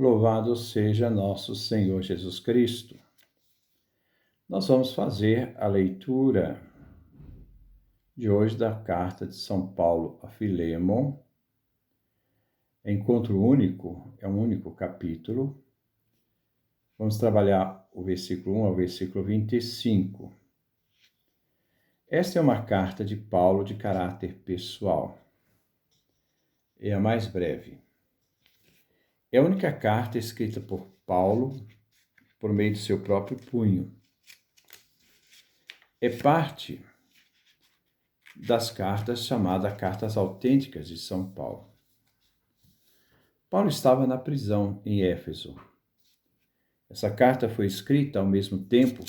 Louvado seja nosso Senhor Jesus Cristo. Nós vamos fazer a leitura de hoje da carta de São Paulo a Filemon. Encontro único, é um único capítulo. Vamos trabalhar o versículo 1 ao versículo 25. Esta é uma carta de Paulo de caráter pessoal. É a mais breve. É a única carta escrita por Paulo por meio de seu próprio punho. É parte das cartas chamadas Cartas Autênticas de São Paulo. Paulo estava na prisão em Éfeso. Essa carta foi escrita ao mesmo tempo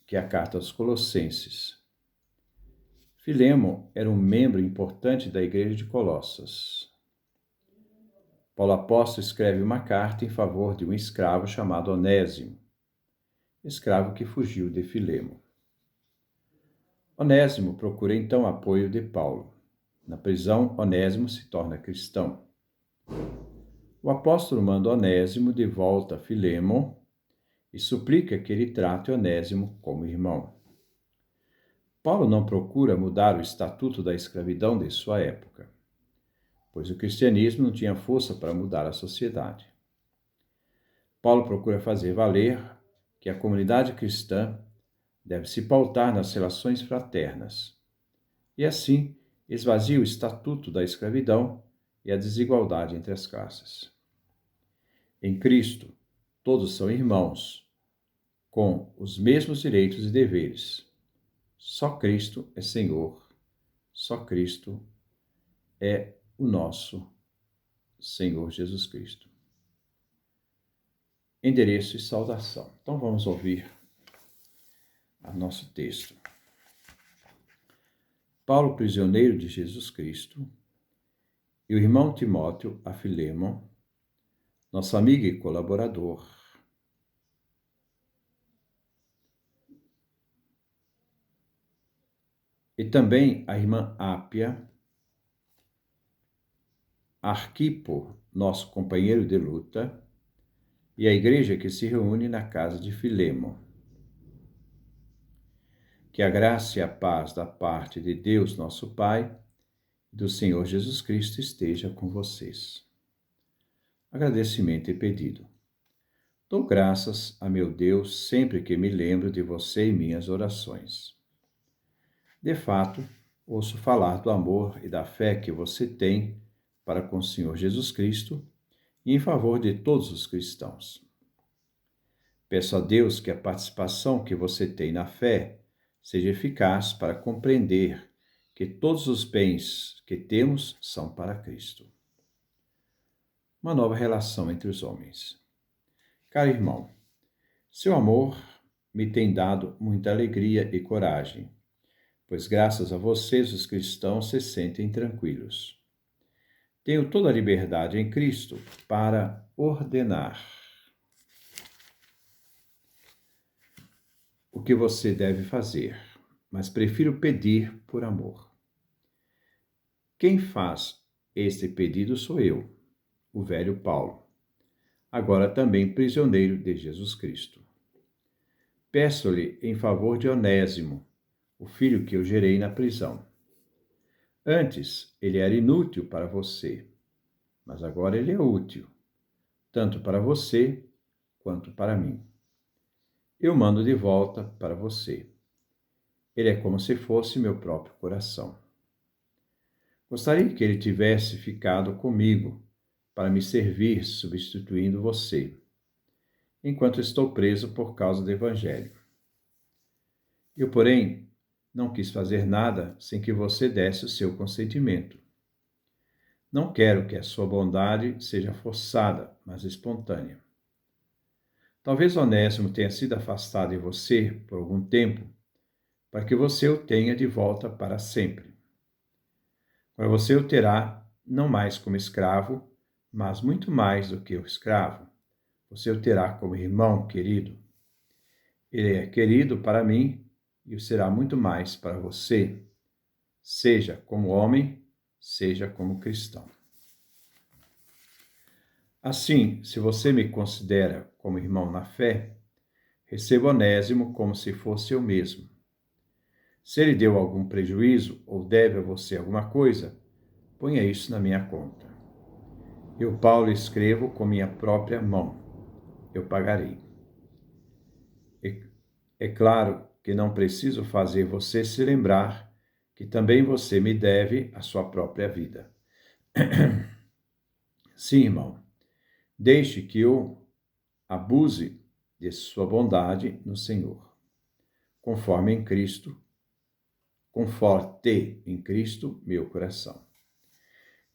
que a carta aos Colossenses. Filemon era um membro importante da igreja de Colossas. Paulo apóstolo escreve uma carta em favor de um escravo chamado Onésimo, escravo que fugiu de Filemon. Onésimo procura então apoio de Paulo. Na prisão, Onésimo se torna cristão. O apóstolo manda Onésimo de volta a Filemon e suplica que ele trate Onésimo como irmão. Paulo não procura mudar o estatuto da escravidão de sua época, pois o cristianismo não tinha força para mudar a sociedade. Paulo procura fazer valer que a comunidade cristã deve se pautar nas relações fraternas, e assim esvazia o estatuto da escravidão e a desigualdade entre as classes. Em Cristo, todos são irmãos, com os mesmos direitos e deveres. Só Cristo é Senhor, só Cristo é o nosso Senhor Jesus Cristo. Endereço e saudação. Então vamos ouvir o nosso texto. Paulo, prisioneiro de Jesus Cristo, e o irmão Timóteo a Filemon, nosso amigo e colaborador, e também a irmã Ápia, Arquipo, nosso companheiro de luta, e a igreja que se reúne na casa de Filemon. Que a graça e a paz da parte de Deus, nosso Pai, e do Senhor Jesus Cristo esteja com vocês. Agradecimento e pedido. Dou graças a meu Deus sempre que me lembro de você em minhas orações. De fato, ouço falar do amor e da fé que você tem para com o Senhor Jesus Cristo e em favor de todos os cristãos. Peço a Deus que a participação que você tem na fé seja eficaz para compreender que todos os bens que temos são para Cristo. Uma nova relação entre os homens. Caro irmão, seu amor me tem dado muita alegria e coragem, pois graças a vocês os cristãos se sentem tranquilos. Tenho toda a liberdade em Cristo para ordenar o que você deve fazer, mas prefiro pedir por amor. Quem faz este pedido sou eu, o velho Paulo, agora também prisioneiro de Jesus Cristo. Peço-lhe em favor de Onésimo, o filho que eu gerei na prisão. Antes ele era inútil para você, mas agora ele é útil, tanto para você quanto para mim. Eu mando de volta para você. Ele é como se fosse meu próprio coração. Gostaria que ele tivesse ficado comigo para me servir substituindo você, enquanto estou preso por causa do Evangelho. Eu, porém, não quis fazer nada sem que você desse o seu consentimento. Não quero que a sua bondade seja forçada, mas espontânea. Talvez Onésimo tenha sido afastado de você por algum tempo, para que você o tenha de volta para sempre. Para você o terá não mais como escravo, mas muito mais do que o escravo. Você o terá como irmão querido. Ele é querido para mim e o será muito mais para você, seja como homem, seja como cristão. Assim, se você me considera como irmão na fé, receba Onésimo como se fosse eu mesmo. Se ele deu algum prejuízo ou deve a você alguma coisa, ponha isso na minha conta. Eu, Paulo, escrevo com minha própria mão. Eu pagarei. É claro que não preciso fazer você se lembrar que também você me deve a sua própria vida. Sim, irmão, deixe que eu abuse de sua bondade no Senhor. Conforte em Cristo meu coração.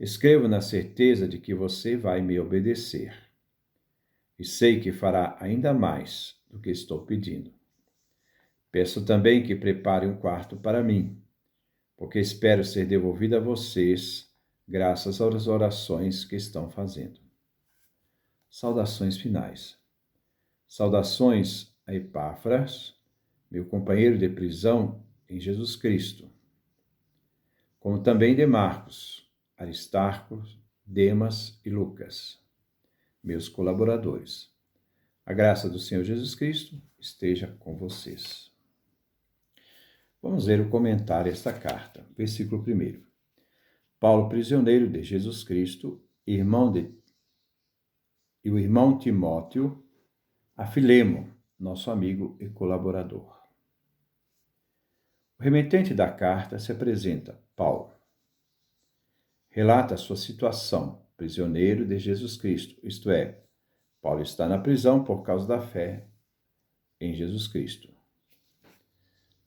Escrevo na certeza de que você vai me obedecer. E sei que fará ainda mais do que estou pedindo. Peço também que prepare um quarto para mim, porque espero ser devolvido a vocês, graças às orações que estão fazendo. Saudações finais. Saudações a Epáfras, meu companheiro de prisão em Jesus Cristo, como também de Marcos, Aristarco, Demas e Lucas, meus colaboradores. A graça do Senhor Jesus Cristo esteja com vocês. Vamos ler o comentário desta carta. Versículo 1. Paulo, prisioneiro de Jesus Cristo, e o irmão Timóteo, a Filemo, nosso amigo e colaborador. O remetente da carta se apresenta, Paulo. Relata a sua situação, prisioneiro de Jesus Cristo, isto é, Paulo está na prisão por causa da fé em Jesus Cristo.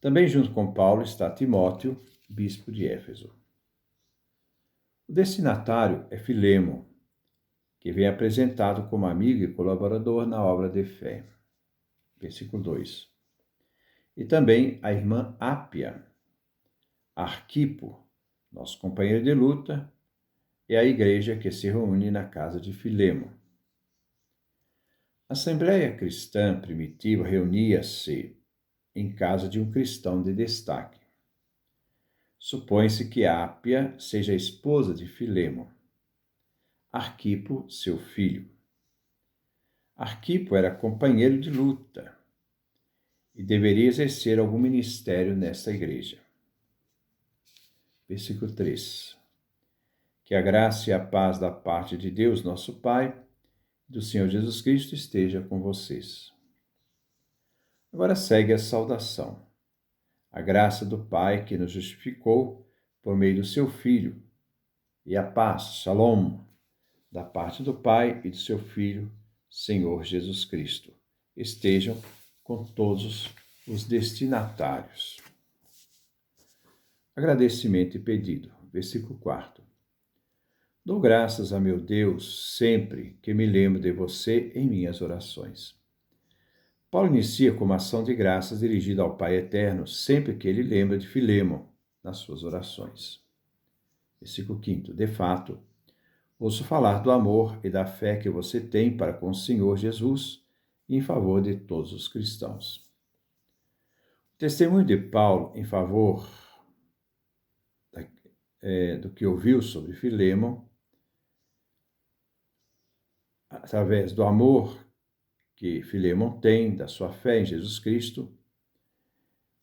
Também junto com Paulo está Timóteo, bispo de Éfeso. O destinatário é Filemo, que vem apresentado como amigo e colaborador na obra de fé. Versículo 2. E também a irmã Ápia, Arquipo, nosso companheiro de luta, e a igreja que se reúne na casa de Filemo. A Assembleia Cristã primitiva reunia-se em casa de um cristão de destaque. Supõe-se que Ápia seja a esposa de Filemo, Arquipo, seu filho. Arquipo era companheiro de luta e deveria exercer algum ministério nesta igreja. Versículo 3. Que a graça e a paz da parte de Deus, nosso Pai, e do Senhor Jesus Cristo esteja com vocês. Agora segue a saudação. A graça do Pai que nos justificou por meio do seu Filho, e a paz, Shalom, da parte do Pai e do seu Filho, Senhor Jesus Cristo, estejam com todos os destinatários. Agradecimento e pedido. Versículo 4. Dou graças a meu Deus sempre que me lembro de você em minhas orações. Paulo inicia com uma ação de graças dirigida ao Pai Eterno sempre que ele lembra de Filemo nas suas orações. Versículo 5. De fato, ouço falar do amor e da fé que você tem para com o Senhor Jesus em favor de todos os cristãos. O testemunho de Paulo em favor do que ouviu sobre Filemo, através do amor que Filemon tem, da sua fé em Jesus Cristo,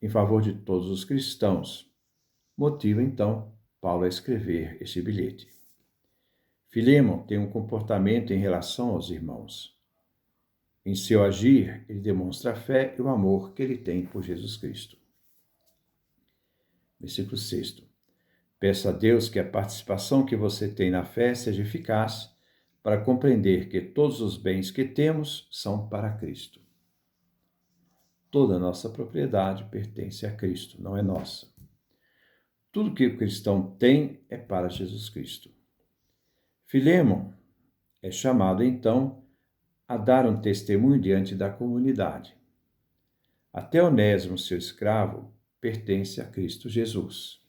em favor de todos os cristãos, motiva então Paulo a escrever este bilhete. Filemon tem um comportamento em relação aos irmãos. Em seu agir, ele demonstra a fé e o amor que ele tem por Jesus Cristo. Versículo 6. Peço a Deus que a participação que você tem na fé seja eficaz para compreender que todos os bens que temos são para Cristo. Toda a nossa propriedade pertence a Cristo, não é nossa. Tudo que o cristão tem é para Jesus Cristo. Filemon é chamado, então, a dar um testemunho diante da comunidade. Até Onésimo, seu escravo, pertence a Cristo Jesus.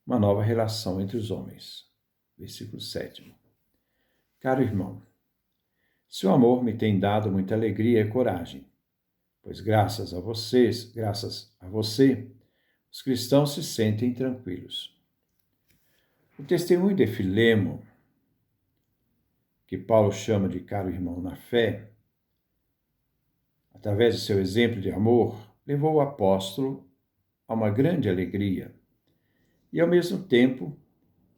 Uma nova relação entre os homens. Versículo 7. Caro irmão, seu amor me tem dado muita alegria e coragem, pois graças a você, os cristãos se sentem tranquilos. O testemunho de Filemo que Paulo chama de caro irmão na fé, através de seu exemplo de amor, levou o apóstolo a uma grande alegria e, ao mesmo tempo,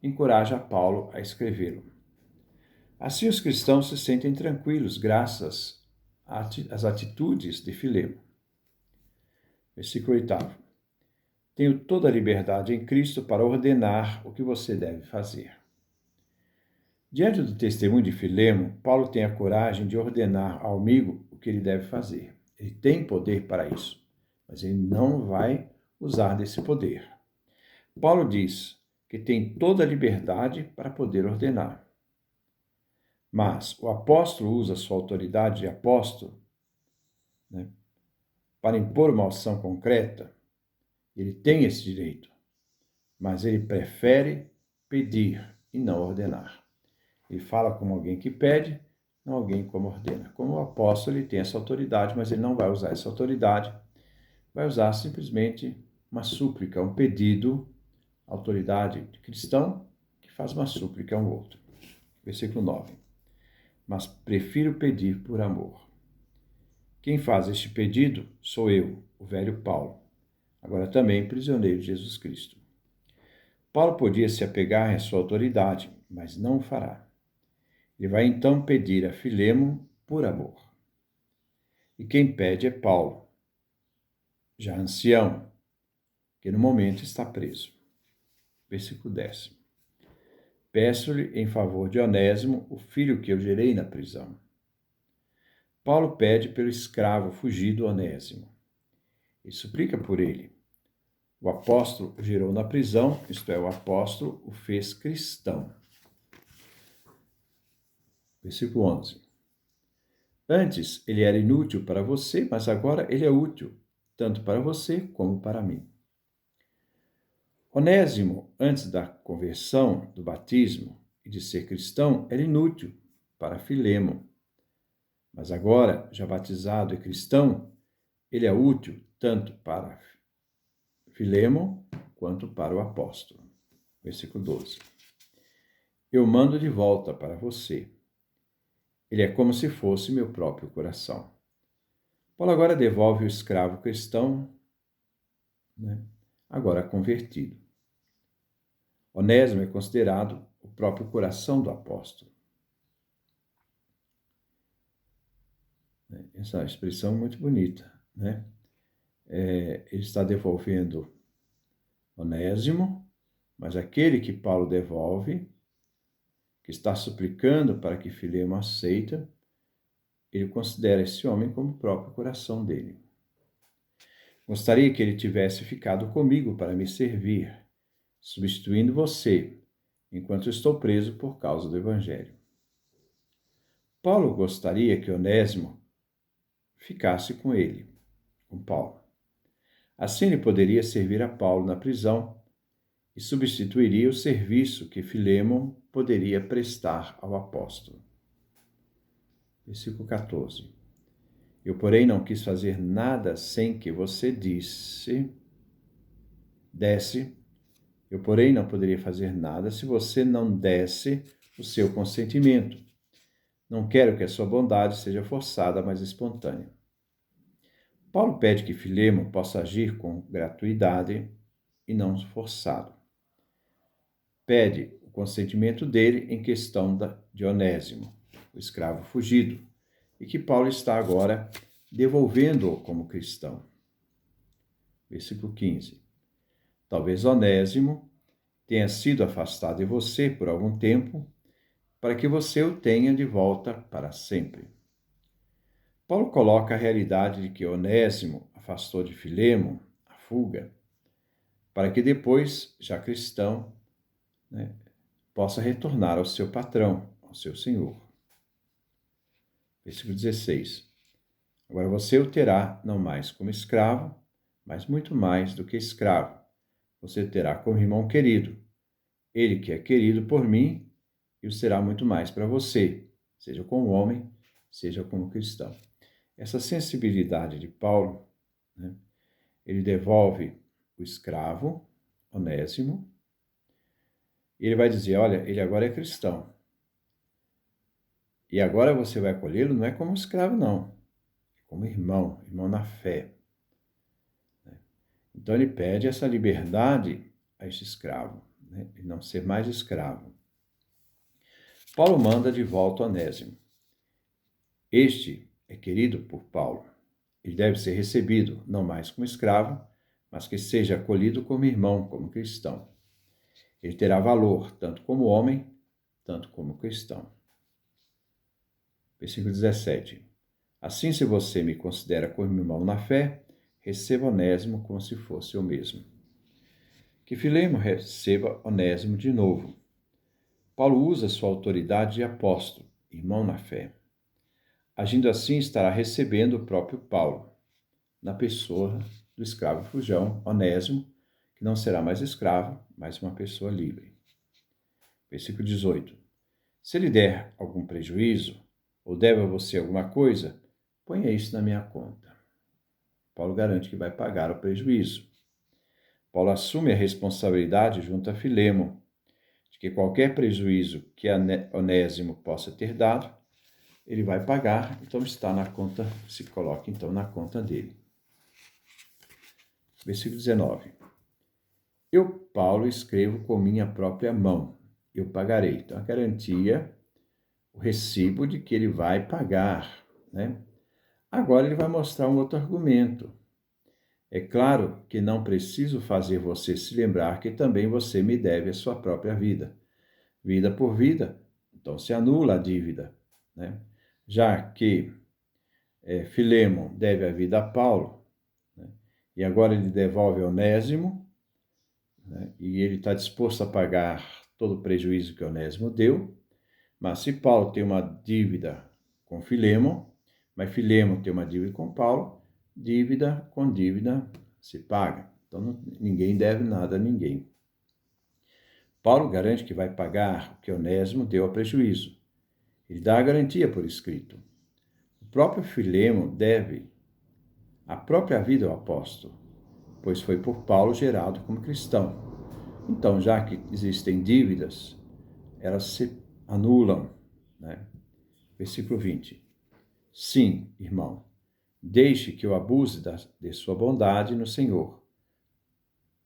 encoraja Paulo a escrevê-lo. Assim, os cristãos se sentem tranquilos graças às atitudes de Filemo. Versículo 8. Tenho toda a liberdade em Cristo para ordenar o que você deve fazer. Diante do testemunho de Filemo, Paulo tem a coragem de ordenar ao amigo o que ele deve fazer. Ele tem poder para isso, mas ele não vai usar desse poder. Paulo diz que tem toda a liberdade para poder ordenar. Mas o apóstolo usa sua autoridade de apóstolo, para impor uma ação concreta. Ele tem esse direito, mas ele prefere pedir e não ordenar. Ele fala como alguém que pede, não alguém como ordena. Como o apóstolo, ele tem essa autoridade, mas ele não vai usar essa autoridade, vai usar simplesmente uma súplica, um pedido, autoridade de cristão que faz uma súplica a um outro. Versículo 9. Mas prefiro pedir por amor. Quem faz este pedido sou eu, o velho Paulo, agora também prisioneiro de Jesus Cristo. Paulo podia se apegar à sua autoridade, mas não o fará. Ele vai então pedir a Filemo por amor. E quem pede é Paulo, já ancião, que no momento está preso. Versículo 10. Peço-lhe em favor de Onésimo, o filho que eu gerei na prisão. Paulo pede pelo escravo fugido Onésimo. Ele suplica por ele. O apóstolo o gerou na prisão, isto é, o apóstolo o fez cristão. Versículo 11. Antes ele era inútil para você, mas agora ele é útil, tanto para você como para mim. Onésimo, antes da conversão, do batismo e de ser cristão, era inútil para Filemo. Mas agora, já batizado e cristão, ele é útil tanto para Filemo quanto para o apóstolo. Versículo 12. Eu mando de volta para você. Ele é como se fosse meu próprio coração. Paulo agora devolve o escravo cristão, agora convertido. Onésimo é considerado o próprio coração do apóstolo. Essa expressão é muito bonita, né? Ele está devolvendo Onésimo, mas aquele que Paulo devolve, que está suplicando para que Filemo aceita, ele considera esse homem como o próprio coração dele. Gostaria que ele tivesse ficado comigo para me servir, substituindo você, enquanto estou preso por causa do Evangelho. Paulo gostaria que Onésimo ficasse com ele, com Paulo. Assim ele poderia servir a Paulo na prisão e substituiria o serviço que Filémon poderia prestar ao apóstolo. Versículo 14. Eu, porém, não quis fazer nada sem que você desse. Eu, porém, não poderia fazer nada se você não desse o seu consentimento. Não quero que a sua bondade seja forçada, mas espontânea. Paulo pede que Filémon possa agir com gratuidade e não forçado. Pede o consentimento dele em questão de Onésimo, o escravo fugido, e que Paulo está agora devolvendo-o como cristão. Versículo 15. Talvez Onésimo tenha sido afastado de você por algum tempo, para que você o tenha de volta para sempre. Paulo coloca a realidade de que Onésimo afastou de Filémon a fuga, para que depois, já cristão, possa retornar ao seu patrão, ao seu senhor. Versículo 16. Agora você o terá não mais como escravo, mas muito mais do que escravo. Você o terá como irmão querido. Ele que é querido por mim, e o será muito mais para você, seja como homem, seja como cristão. Essa sensibilidade de Paulo, ele devolve o escravo, Onésimo, e ele vai dizer, olha, ele agora é cristão. E agora você vai acolhê-lo não é como escravo, não. É como irmão, irmão na fé. Então ele pede essa liberdade a esse escravo, né? E não ser mais escravo. Paulo manda de volta Onésimo. Este é querido por Paulo. Ele deve ser recebido, não mais como escravo, mas que seja acolhido como irmão, como cristão. Ele terá valor, tanto como homem, tanto como cristão. Versículo 17. Assim, se você me considera como irmão na fé, receba Onésimo como se fosse eu mesmo. Que Filemo receba Onésimo de novo. Paulo usa sua autoridade de apóstolo, irmão na fé. Agindo assim, estará recebendo o próprio Paulo, na pessoa do escravo fujão, Onésimo, que não será mais escravo, mas uma pessoa livre. Versículo 18. Se lhe der algum prejuízo, ou deve a você alguma coisa, ponha isso na minha conta. Paulo garante que vai pagar o prejuízo. Paulo assume a responsabilidade junto a Filemo, de que qualquer prejuízo que Onésimo possa ter dado, ele vai pagar, então está na conta, se coloca então na conta dele. Versículo 19. Eu, Paulo, escrevo com minha própria mão, eu pagarei. Então, a garantia, o recibo de que ele vai pagar, né? Agora ele vai mostrar um outro argumento. É claro que não preciso fazer você se lembrar que também você me deve a sua própria vida. Vida por vida, então se anula a dívida, né? Já que Filemon deve a vida a Paulo, né? E agora ele devolve Onésimo, né? E ele está disposto a pagar todo o prejuízo que Onésimo deu, mas se Paulo tem uma dívida com Filemon, mas Filemon tem uma dívida com Paulo, dívida com dívida se paga. Então ninguém deve nada a ninguém. Paulo garante que vai pagar o que Onésimo deu a prejuízo. Ele dá a garantia por escrito. O próprio Filemon deve a própria vida ao apóstolo, pois foi por Paulo gerado como cristão. Então, já que existem dívidas, elas se anulam, né? Versículo 20. Sim, irmão, deixe que eu abuse de sua bondade no Senhor.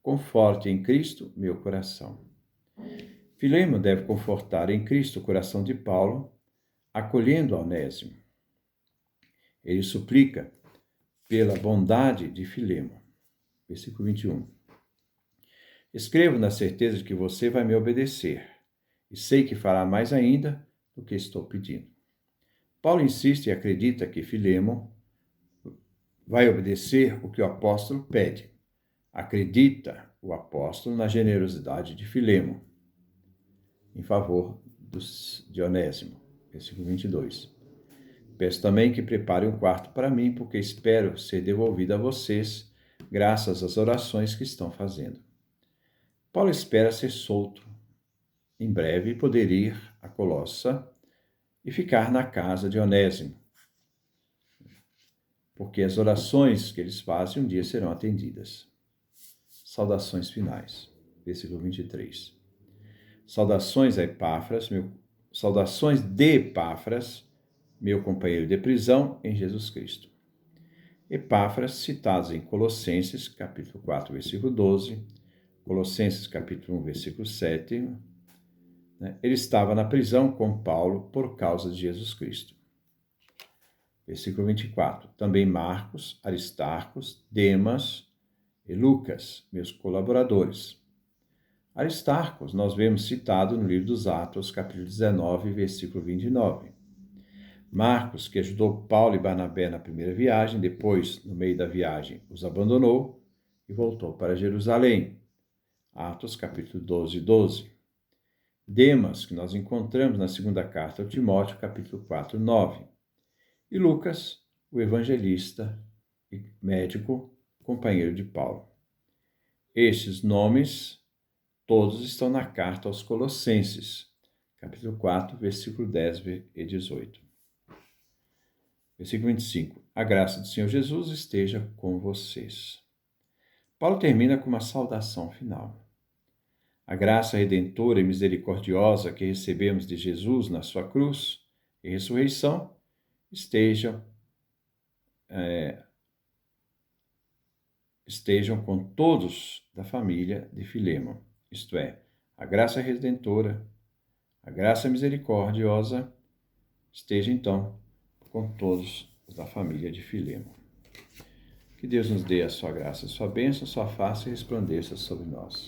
Conforte em Cristo meu coração. Filemo deve confortar em Cristo o coração de Paulo, acolhendo Onésimo. Ele suplica pela bondade de Filemo. Versículo 21. Escrevo na certeza de que você vai me obedecer, e sei que fará mais ainda do que estou pedindo. Paulo insiste e acredita que Filemo vai obedecer o que o apóstolo pede. Acredita o apóstolo na generosidade de Filemo em favor de Onésimo. Versículo 22. Peço também que prepare um quarto para mim, porque espero ser devolvido a vocês, graças às orações que estão fazendo. Paulo espera ser solto em breve e poder ir a Colossa e ficar na casa de Onésimo, porque as orações que eles fazem um dia serão atendidas. Saudações finais. Versículo 23. Saudações de Epáfras, meu companheiro de prisão em Jesus Cristo. Epáfras, citados em Colossenses, capítulo 4, versículo 12, Colossenses, capítulo 1, versículo 7, né? Ele estava na prisão com Paulo por causa de Jesus Cristo. Versículo 24. Também Marcos, Aristarcos, Demas e Lucas, meus colaboradores. Aristarcos nós vemos citado no livro dos Atos, capítulo 19, versículo 29. Marcos, que ajudou Paulo e Barnabé na primeira viagem, depois, no meio da viagem, os abandonou e voltou para Jerusalém. Atos, capítulo 12, 12. Demas, que nós encontramos na segunda carta ao Timóteo, capítulo 4, 9. E Lucas, o evangelista e médico, companheiro de Paulo. Estes nomes todos estão na carta aos Colossenses, capítulo 4, versículo 10 e 18. Versículo 25. A graça do Senhor Jesus esteja com vocês. Paulo termina com uma saudação final. A graça redentora e misericordiosa que recebemos de Jesus na sua cruz e ressurreição estejam com todos da família de Filemo, isto é, a graça redentora, a graça misericordiosa esteja então com todos os da família de Filemo. Que Deus nos dê a sua graça, a sua bênção, a sua face e resplandeça sobre nós.